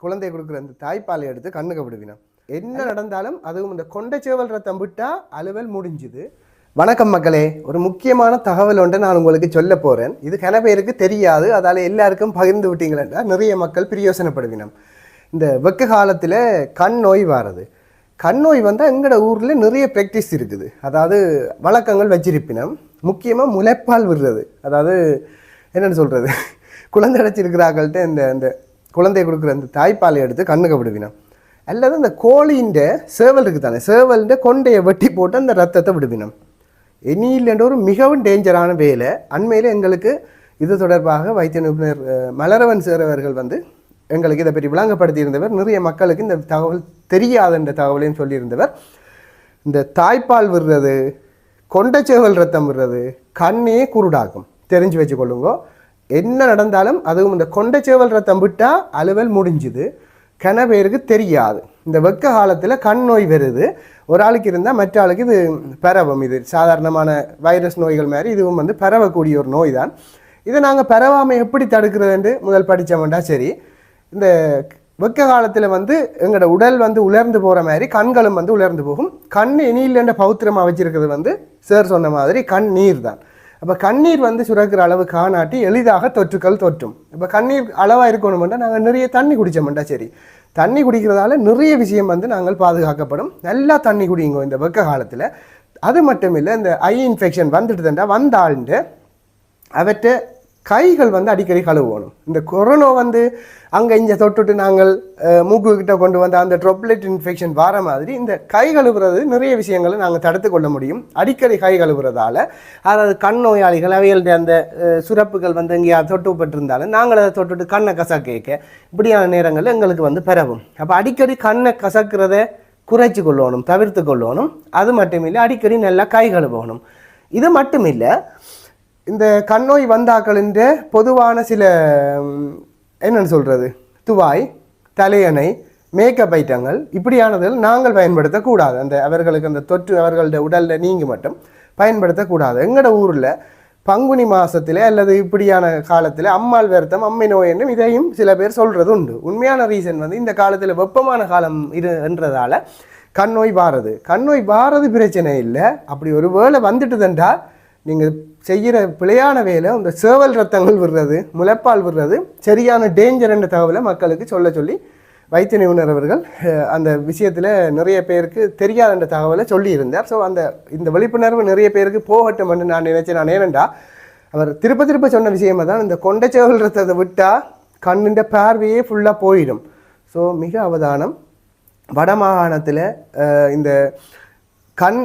குழந்தை கொடுக்குற அந்த தாய்ப்பாலை எடுத்து கண்ணுக்கு விடுவினோம். என்ன நடந்தாலும் அதுவும் இந்த கொண்டைச்சேவல் ரத்தம் விட்டா அலுவல் முடிஞ்சுது. வணக்கம் மக்களே, ஒரு முக்கியமான தகவல் ஒன்று நான் உங்களுக்கு சொல்ல போகிறேன். இது கன பேருக்கு தெரியாது, அதால் எல்லாருக்கும் பகிர்ந்து விட்டீங்களா நிறைய மக்கள் பிரயோசனப்படுவினோம். இந்த வெக்க காலத்தில் கண் நோய் வாரது. கண் நோய் வந்தால் எங்களோட ஊரில் நிறைய ப்ராக்டிஸ் இருக்குது, அதாவது வழக்கங்கள் வச்சிருப்பினோம். முக்கியமாக முளைப்பால் விடுறது, அதாவது என்னென்னு சொல்கிறது, குழந்தை அடைச்சிருக்கிறார்கள்ட்ட இந்த குழந்தை கொடுக்குற அந்த தாய்ப்பாலை எடுத்து கண்ணுக்கு விடுவினோம். அல்லது அந்த கோழின்ற சேவல் இருக்குது தானே, சேவல்ன்ற கொண்டையை வெட்டி போட்டு அந்த ரத்தத்தை விடுவினோம். இனியில்ன்ற ஒரு மிகவும் டேஞ்சரான வேலை. அண்மையில் எங்களுக்கு இது தொடர்பாக வைத்திய நிபுணர் மலரவன் சார் அவர்கள் எங்களுக்கு இதை பற்றி விளங்கப்படுத்தியிருந்தவர். நிறைய மக்களுக்கு இந்த தகவல் தெரியாதுன்ற தகவலையும் சொல்லியிருந்தவர். இந்த தாய்ப்பால் விடுறது, கொண்டைச்சேவல் ரத்தம் விடுறது கண்ணே குருடாக்கும், தெரிஞ்சு வச்சுக்கொள்ளுங்க. என்ன நடந்தாலும் அதுவும் இந்த கொண்டைச்சேவல் ரத்தம் விட்டால் அலுவல் முடிஞ்சுது. கன பேருக்கு தெரியாது. இந்த வெக்க காலத்தில் கண் நோய் வருது. ஒரு ஆளுக்கு இருந்தால் மற்ற ஆளுக்கு இது பரவும். இது சாதாரணமான வைரஸ் நோய்கள் மாதிரி இதுவும் பரவக்கூடிய ஒரு நோய் தான். இதை நாங்கள் பரவாமல் எப்படி தடுக்கிறதுன்னு முதல் படித்தோம்டா சரி. இந்த வெக்க காலத்தில் எங்களோட உடல் உலர்ந்து போகிற மாதிரி கண்களும் உலர்ந்து போகும். கண் இனியில்ன்ற பௌத்திரமாக வச்சிருக்கிறது சார் சொன்ன மாதிரி கண் நீர் தான். அப்போ கண்ணீர் சுரக்கிற அளவு காணாட்டி எளிதாக தொற்றுக்கள் தொற்றும். இப்போ கண்ணீர் அளவாக இருக்கணுமெண்டா நாங்கள் நிறைய தண்ணி குடித்தோம்டா சரி. தண்ணி குடிக்கிறதால நிறைய விஷயம் நாங்கள் பாதுகாக்கப்படும். நல்லா தண்ணி குடிங்க இந்த வெக்க காலத்தில். அது மட்டும் இல்லை, இந்த ஐ இன்ஃபெக்ஷன் வந்துட்டுதுண்டா வந்தாள்ண்டு அவற்றை கைகள் அடிக்கடி கழுவணும். இந்த கொரோனா அங்கே இங்கே தொட்டுட்டு நாங்கள் மூக்குக்கிட்ட கொண்டு அந்த ட்ராப்லெட் இன்ஃபெக்ஷன் வர மாதிரி இந்த கை கழுவுறது நிறைய விஷயங்களை நாங்கள் தடுத்து கொள்ள முடியும். அடிக்கடி கை கழுவுறதால, அதாவது கண் நோயாளிகள் அவைகளுடைய அந்த சுரப்புகள் எங்கேயாவது தொட்டுப்பட்டிருந்தாலும் நாங்கள் அதை தொட்டுட்டு கண்ணை கசக்க இப்படியான நேரங்களில் எங்களுக்கு பரவும். அப்போ அடிக்கடி கண்ணை கசக்கிறத குறைச்சி கொள்ளணும், தவிர்த்து கொள்ளணும். அது மட்டும் இல்லை, அடிக்கடி நல்லா கை கழுவணும். இது மட்டும் இல்லை, இந்த கண்ணோய் வந்தாக்களின்ற பொதுவான சில என்னென்னு சொல்கிறது, துவாய், தலையணை, மேக்கப் ஐட்டங்கள் இப்படியானதில் நாங்கள் பயன்படுத்தக்கூடாது. அவர்களுக்கு அந்த தொற்று அவர்களோட உடலில் நீங்கி மட்டும் பயன்படுத்தக்கூடாது. எங்களோட ஊரில் பங்குனி மாதத்தில் அல்லது இப்படியான காலத்தில் அம்மாள் வருத்தம், அம்மை நோய் என்றும் இதையும் சில பேர் சொல்கிறது உண்டு. உண்மையான ரீசன் இந்த காலத்தில் வெப்பமான காலம் என்றதால கண்ணோய் வாரது. கண்ணோய் வாரது பிரச்சனை இல்லை. அப்படி ஒரு வேளை வந்துட்டுதுன்றா நீங்கள் செய்கிற பிழையான வேலை இந்த சேவல் ரத்தங்கள் விடுறது, முளைப்பால் விடுறது சரியான டேஞ்சர் என்ற தகவலை மக்களுக்கு சொல்லி வைத்திய நிபுணர் அவர்கள் அந்த விஷயத்தில் நிறைய பேருக்கு தெரியாத என்ற தகவலை சொல்லியிருந்தார். ஸோ இந்த விழிப்புணர்வு நிறைய பேருக்கு போகட்டும் என்று நான் நினைச்சேன். நான் ஏனென்றா அவர் திருப்ப சொன்ன விஷயமாக தான் இந்த கொண்டைச்சேவல் ரத்தத்தை விட்டால் கண்ணின்ற பார்வையே ஃபுல்லாக போயிடும். ஸோ மிக அவதானம். வடமாகாணத்தில் இந்த கண்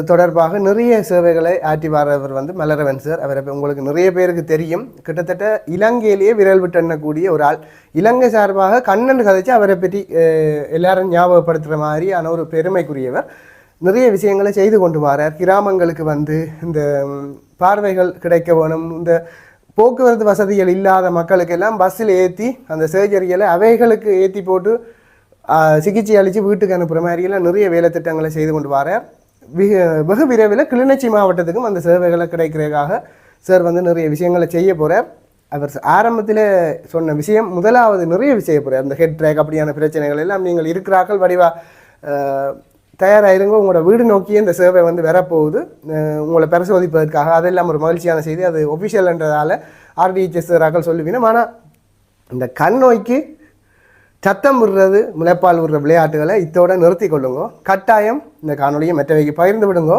தொடர்பாக நிறைய சேவைகளை ஆற்றி வரவர் மலரவன் சார். அவரை உங்களுக்கு நிறைய பேருக்கு தெரியும். கிட்டத்தட்ட இலங்கையிலேயே விரல் விட்டு எண்ணக்கூடிய ஒரு ஆள். இலங்கை சார்பாக கண்ணன் கதைச்சு அவரை பற்றி எல்லாரும் ஞாபகப்படுத்துகிற மாதிரியான ஒரு பெருமைக்குரியவர். நிறைய விஷயங்களை செய்து கொண்டு வரார். கிராமங்களுக்கு இந்த பார்வைகள் கிடைக்க வேணும், இந்த போக்குவரத்து வசதிகள் இல்லாத மக்களுக்கெல்லாம் பஸ்ஸில் ஏற்றி அந்த சர்ஜரிகளை அவைகளுக்கு ஏற்றி போட்டு சிகிச்சை அளித்து வீட்டுக்கு அனுப்புகிற மாதிரியெல்லாம் நிறைய வேலை திட்டங்களை செய்து கொண்டு வரார். வெகு விரைவில் கிளிநொச்சி மாவட்டத்துக்கும் அந்த சேவைகளை கிடைக்கிறதுக்காக சார் நிறைய விஷயங்களை செய்ய போகிறார். அவர் ஆரம்பத்தில் சொன்ன விஷயம் முதலாவது நிறைய விஷயம் போகிறார். அந்த ஹெட் ட்ராக் அப்படியான பிரச்சனைகள் எல்லாம் நீங்கள் இருக்கிறார்கள் வடிவாக தயாராகிருங்க. உங்களோட வீடு நோக்கியே இந்த சேவை வரப்போகுது உங்களை பரிசோதிப்பதற்காக. அதெல்லாம் ஒரு மகிழ்ச்சியான செய்தி. அது ஒஃபிஷியல்ன்றதால ஆர்டிஹெச்எஸ் சாராக்கள் சொல்லுவீங்க. ஆனால் இந்த கண் நோய்க்கு சத்தம் விடுறது, முளைப்பால் விடுற விளையாட்டுகளை இதோட நிறுத்தி கொள்ளுங்க. கட்டாயம் இந்த காணொலியை மற்றவைக்கு பகிர்ந்து விடுங்க.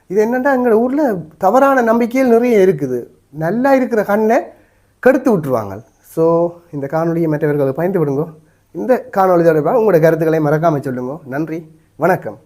இது என்னென்னா எங்களோட ஊரில் தவறான நம்பிக்கைகள் நிறைய இருக்குது. நல்லா இருக்கிற கண்ணை கெடுத்து விட்டுருவாங்க. ஸோ இந்த காணொலியை மற்றவர்களுக்கு பகிர்ந்து விடுங்க. இந்த காணொலி தொடர்பாக உங்களோட கருத்துக்களை மறக்காமல் சொல்லுங்க. நன்றி, வணக்கம்.